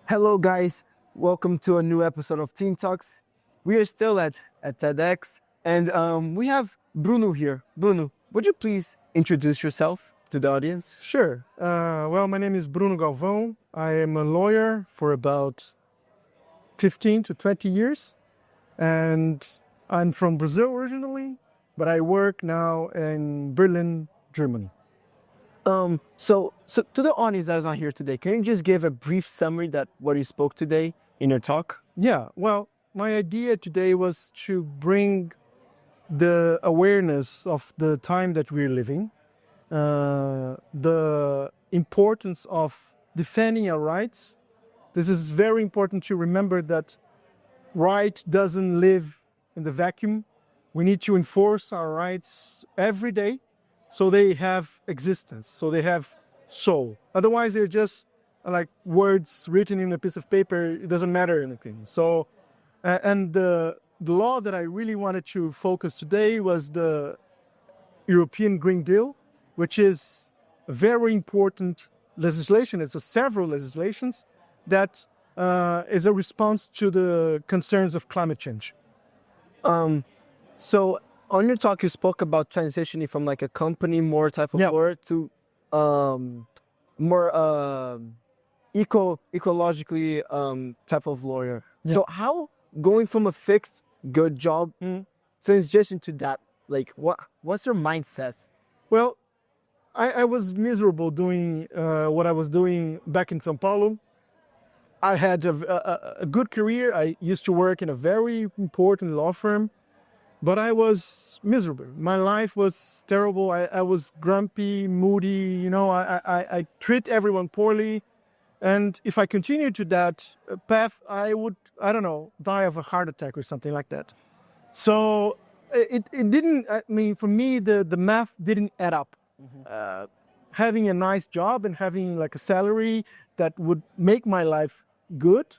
Hello, guys. Welcome to a new episode of Teen Talks. We are still at TEDx, and we have Bruno here. Bruno, would you please introduce yourself to the audience? Sure. Well, my name is Bruno Galvão. I am a lawyer for about 15 to 20 years, and I'm from Brazil originally, but I work now in Berlin, Germany. So to the audience that is not here today, can you just give a brief summary that what you spoke today in your talk? Yeah, well, my idea today was to bring the awareness of the time that we're living, the importance of defending our rights. This is very important to remember that right doesn't live in the vacuum. We need to enforce our rights every day so they have existence, so they have soul. Otherwise, they're just like words written in a piece of paper. It doesn't matter anything. So, and the law that I really wanted to focus today was the European Green Deal, which is a very important legislation. It's several legislations that is a response to the concerns of climate change. So on your talk, you spoke about transitioning from like a company more type of lawyer to more ecologically type of lawyer. Yeah. So how going from a fixed good job transition to that, like what's your mindset? Well, I was miserable doing what I was doing back in São Paulo. I had a good career. I used to work in a very important law firm, but I was miserable. My life was terrible. I was grumpy, moody, I treat everyone poorly. And if I continued to that path, I would, I don't know, die of a heart attack or something like that. So it didn't, I mean, for me, the math didn't add up. Having a nice job and having like a salary that would make my life good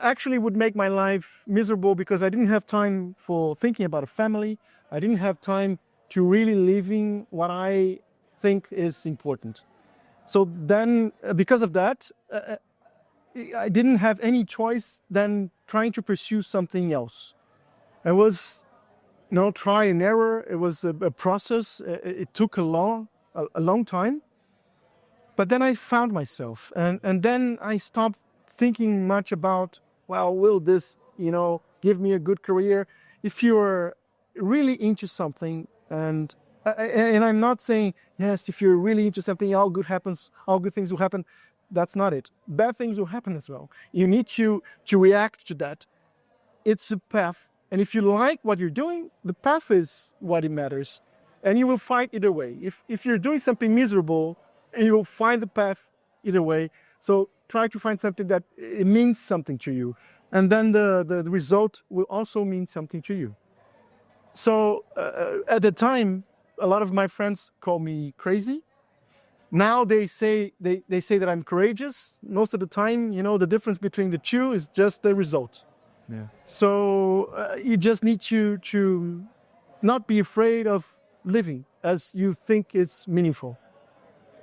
actually would make my life miserable because I didn't have time for thinking about a family. I didn't have time to really living what I think is important. So then, because of that, I didn't have any choice than trying to pursue something else. It was, try and error. It was a process. It took a long time. But then I found myself, and then I stopped thinking much about, well, will this, give me a good career? If you're really into something, and I'm not saying, yes, if you're really into something, all good things will happen. That's not it. Bad things will happen as well. You need to react to that. It's a path. And if you like what you're doing, the path is what it matters. And you will fight either way. If you're doing something miserable, you will find the path either way. So try to find something that it means something to you. And then the result will also mean something to you. So at the time, a lot of my friends call me crazy. Now they say that I'm courageous. Most of the time, the difference between the two is just the result. Yeah. So you just need to not be afraid of living as you think it's meaningful.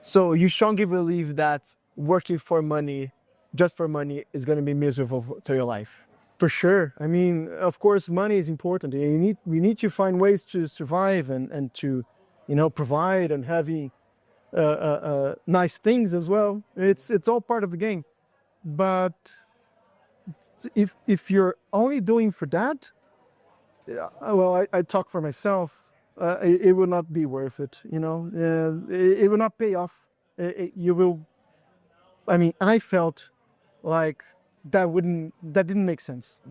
So you strongly believe that working for money, just for money, is going to be miserable to your life? For sure. I mean, of course, money is important. We need to find ways to survive and to, provide and having nice things as well. It's all part of the game. But if you're only doing for that, well, I talk for myself. It will not be worth it. It will not pay off. I felt like that didn't make sense.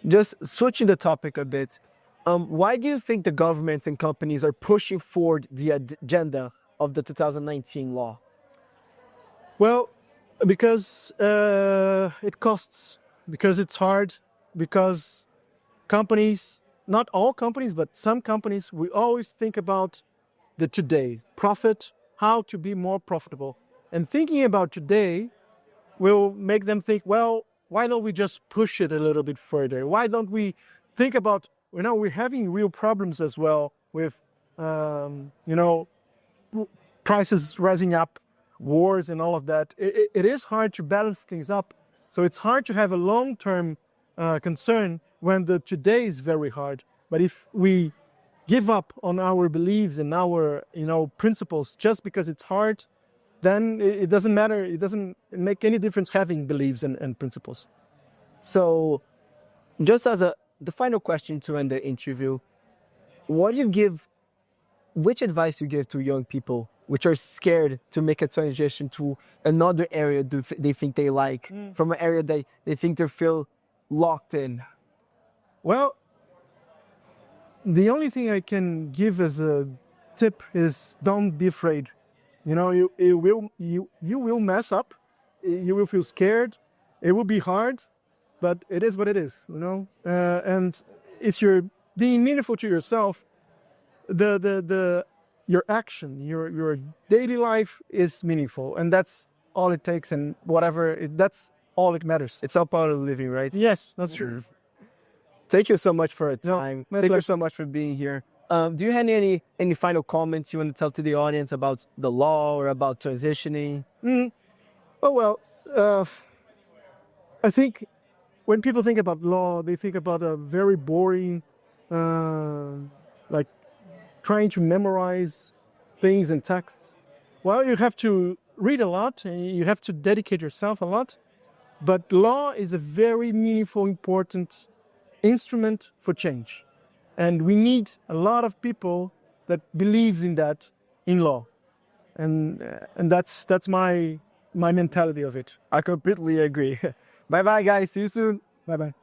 Just switching the topic a bit, why do you think the governments and companies are pushing forward the agenda of the 2019 law? Well, because it costs, because it's hard, because companies, not all companies, but some companies, we always think about the today, profit, how to be more profitable. And thinking about today will make them think, well, why don't we just push it a little bit further? Why don't we think about, we're having real problems as well with, prices rising up. wars and all of that, it is hard to balance things up. So it's hard to have a long-term concern when the today is very hard. But if we give up on our beliefs and our principles just because it's hard, then it doesn't matter. It doesn't make any difference having beliefs and principles. So, just as the final question to end the interview, which advice you give to young people which are scared to make a transition to another area they think they like, from an area they think they feel locked in? Well, the only thing I can give as a tip is don't be afraid. You will mess up. You will feel scared. It will be hard, but it is what it is. And if you're being meaningful to yourself, your action, your daily life is meaningful, and that's all it takes. And that's all it matters. It's all part of living, right? Yes, that's true. Thank you so much for your time. My Thank you pleasure. so much for being here. Do you have any final comments you want to tell to the audience about the law or about transitioning? Oh, well, I think when people think about law, they think about a very boring, like trying to memorize things and texts. Well, you have to read a lot and you have to dedicate yourself a lot. But law is a very meaningful, important instrument for change. And we need a lot of people that believes in that in law. And that's my mentality of it. I completely agree. Bye-bye, guys. See you soon. Bye-bye.